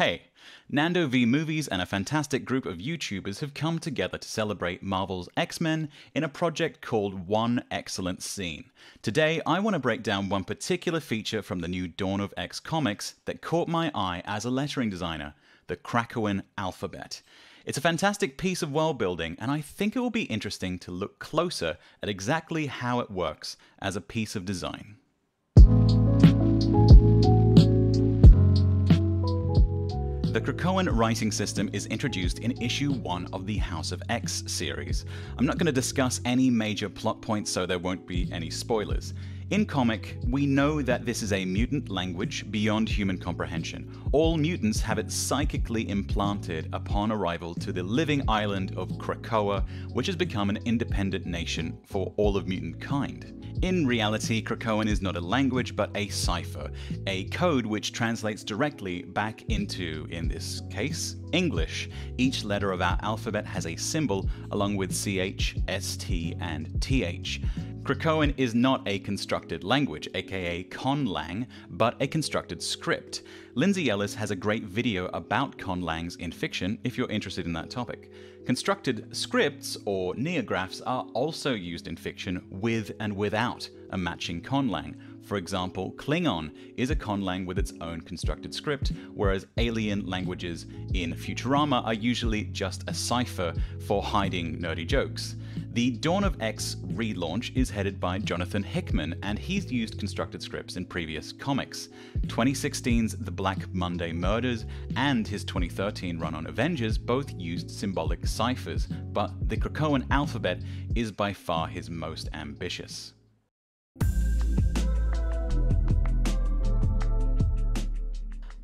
Hey, Nando V Movies and a fantastic group of YouTubers have come together to celebrate Marvel's X-Men in a project called One Excellent Scene. Today, I want to break down one particular feature from the new Dawn of X comics that caught my eye as a lettering designer, the Krakoan alphabet. It's a fantastic piece of world building, and I think it will be interesting to look closer at exactly how it works as a piece of design. The Krakoan writing system is introduced in issue 1 of the House of X series. I'm not going to discuss any major plot points, so there won't be any spoilers. In comic, we know that this is a mutant language beyond human comprehension. All mutants have it psychically implanted upon arrival to the living island of Krakoa, which has become an independent nation for all of mutant kind. In reality, Krakoan is not a language but a cipher, a code which translates directly back into, in this case, English. Each letter of our alphabet has a symbol along with CH, ST, and TH. Krakoan is not a constructed language, aka conlang, but a constructed script. Lindsay Ellis has a great video about conlangs in fiction if you're interested in that topic. Constructed scripts, or neographs, are also used in fiction with and without a matching conlang. For example, Klingon is a conlang with its own constructed script, whereas alien languages in Futurama are usually just a cipher for hiding nerdy jokes. The Dawn of X relaunch is headed by Jonathan Hickman, and he's used constructed scripts in previous comics. 2016's The Black Monday Murders and his 2013 run on Avengers both used symbolic ciphers, but the Krakoan alphabet is by far his most ambitious.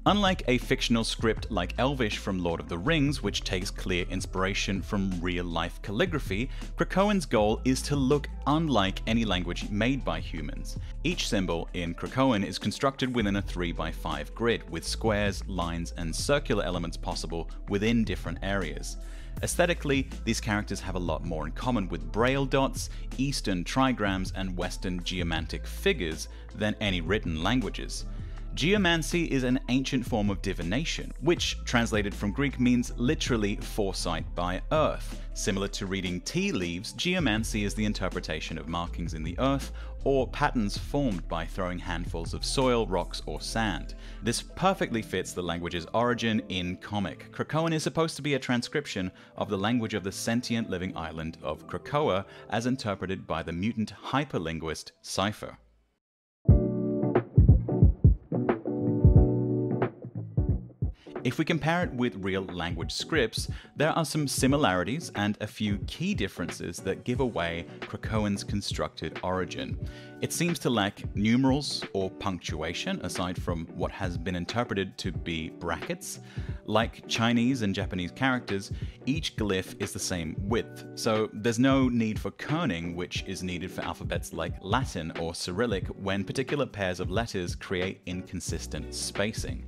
Unlike a fictional script like Elvish from Lord of the Rings, which takes clear inspiration from real-life calligraphy, Krakoan's goal is to look unlike any language made by humans. Each symbol in Krakoan is constructed within a 3x5 grid, with squares, lines, and circular elements possible within different areas. Aesthetically, these characters have a lot more in common with Braille dots, Eastern trigrams, and Western geomantic figures than any written languages. Geomancy is an ancient form of divination, which, translated from Greek, means literally foresight by earth. Similar to reading tea leaves, geomancy is the interpretation of markings in the earth or patterns formed by throwing handfuls of soil, rocks, or sand. This perfectly fits the language's origin in comic. Krakoan is supposed to be a transcription of the language of the sentient living island of Krakoa, as interpreted by the mutant hyperlinguist Cypher. If we compare it with real language scripts, there are some similarities and a few key differences that give away Krakoan's constructed origin. It seems to lack numerals or punctuation, aside from what has been interpreted to be brackets. Like Chinese and Japanese characters, each glyph is the same width, so there's no need for kerning, which is needed for alphabets like Latin or Cyrillic when particular pairs of letters create inconsistent spacing.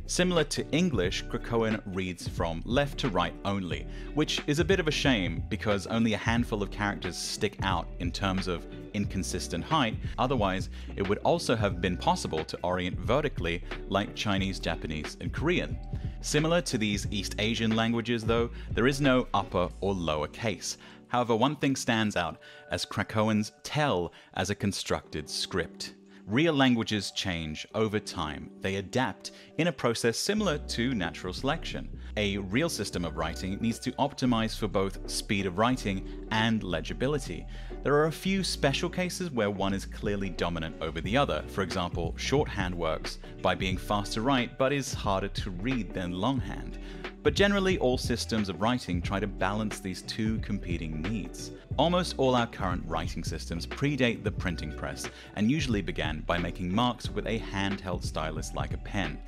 Similar to English, Krakoan reads from left to right only, which is a bit of a shame because only a handful of characters stick out in terms of inconsistent height. Otherwise, it would also have been possible to orient vertically like Chinese, Japanese, and Korean. Similar to these East Asian languages though, there is no upper or lower case. However, one thing stands out, as Krakoans tell as a constructed script. Real languages change over time. They adapt in a process similar to natural selection. A real system of writing needs to optimize for both speed of writing and legibility. There are a few special cases where one is clearly dominant over the other. For example, shorthand works by being fast to write but is harder to read than longhand. But generally, all systems of writing try to balance these two competing needs. Almost all our current writing systems predate the printing press and usually began by making marks with a handheld stylus like a pen.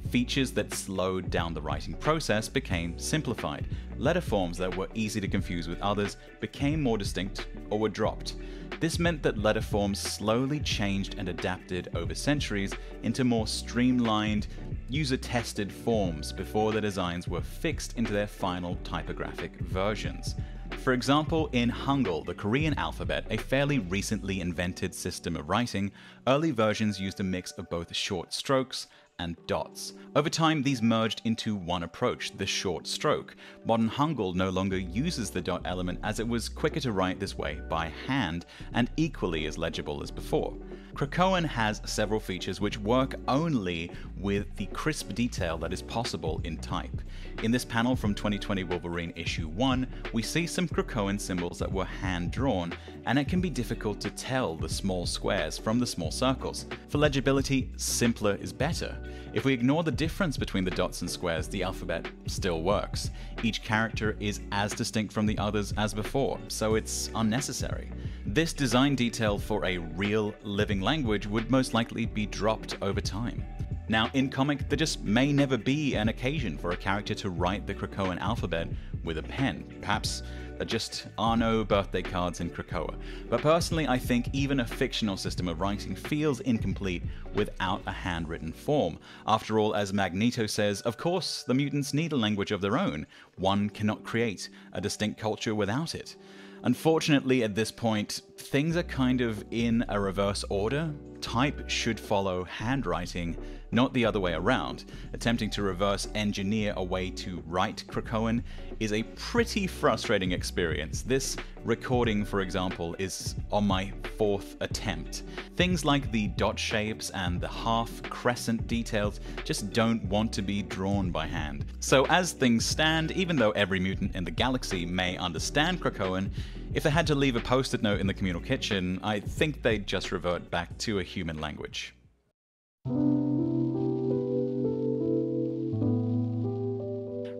Features that slowed down the writing process became simplified. Letter forms that were easy to confuse with others became more distinct or were dropped. This meant that letter forms slowly changed and adapted over centuries into more streamlined, user-tested forms before the designs were fixed into their final typographic versions. For example, in Hangul, the Korean alphabet, a fairly recently invented system of writing, early versions used a mix of both short strokes and dots. Over time, these merged into one approach, the short stroke. Modern Hangul no longer uses the dot element as it was quicker to write this way by hand and equally as legible as before. Krakoan has several features which work only with the crisp detail that is possible in type. In this panel from 2020 Wolverine issue 1, we see some Krakoan symbols that were hand-drawn, and it can be difficult to tell the small squares from the small circles. For legibility, simpler is better. If we ignore the difference between the dots and squares, the alphabet still works. Each character is as distinct from the others as before, so it's unnecessary. This design detail for a real, living language would most likely be dropped over time. Now, in comic, there just may never be an occasion for a character to write the Krakoan alphabet with a pen. Perhaps there just are no birthday cards in Krakoa. But personally, I think even a fictional system of writing feels incomplete without a handwritten form. After all, as Magneto says, of course, the mutants need a language of their own. One cannot create a distinct culture without it. Unfortunately, at this point, things are kind of in a reverse order. Type should follow handwriting, not the other way around. Attempting to reverse engineer a way to write Krakoan is a pretty frustrating experience. This recording, for example, is on my 4th attempt. Things like the dot shapes and the half crescent details just don't want to be drawn by hand. So as things stand, even though every mutant in the galaxy may understand Krakoan, if they had to leave a post-it note in the communal kitchen, I think they'd just revert back to a human language.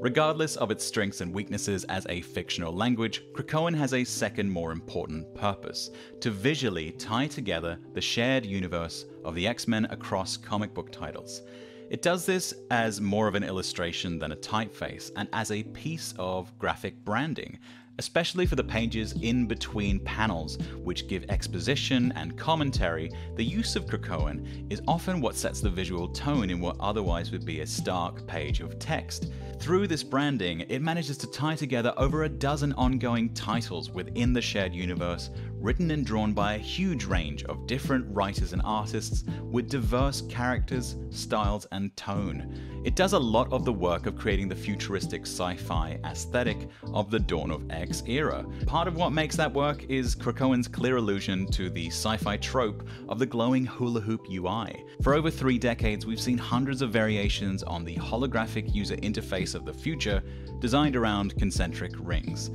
Regardless of its strengths and weaknesses as a fictional language, Krakoan has a second more important purpose: to visually tie together the shared universe of the X-Men across comic book titles. It does this as more of an illustration than a typeface, and as a piece of graphic branding, especially for the pages in between panels, which give exposition and commentary. The use of Krakoan is often what sets the visual tone in what otherwise would be a stark page of text. Through this branding, it manages to tie together over a dozen ongoing titles within the shared universe, written and drawn by a huge range of different writers and artists with diverse characters, styles, and tone. It does a lot of the work of creating the futuristic sci-fi aesthetic of the Dawn of X era. Part of what makes that work is Krakoan's clear allusion to the sci-fi trope of the glowing hula hoop UI. For over 3 decades, we've seen hundreds of variations on the holographic user interface of the future, designed around concentric rings.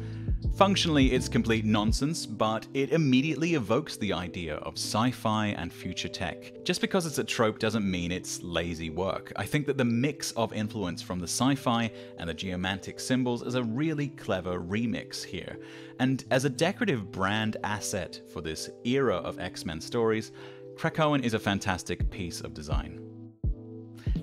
Functionally, it's complete nonsense, but it immediately evokes the idea of sci-fi and future tech. Just because it's a trope doesn't mean it's lazy work. I think that the mix of influence from the sci-fi and the geomantic symbols is a really clever remix here. And as a decorative brand asset for this era of X-Men stories, Krakoan is a fantastic piece of design.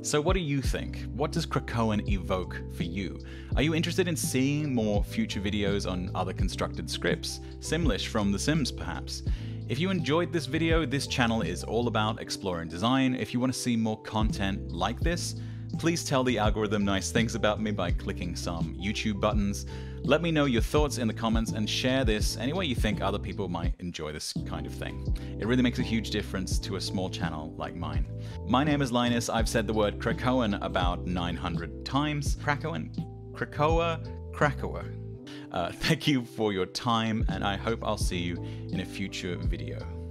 So what do you think? What does Krakoan evoke for you? Are you interested in seeing more future videos on other constructed scripts? Simlish from The Sims, perhaps? If you enjoyed this video, this channel is all about exploring design. If you want to see more content like this, please tell the algorithm nice things about me by clicking some YouTube buttons. Let me know your thoughts in the comments and share this any way you think other people might enjoy this kind of thing. It really makes a huge difference to a small channel like mine. My name is Linus. I've said the word Krakoan about 900 times. Krakoan? Krakoa? Krakoa. Thank you for your time, and I hope I'll see you in a future video.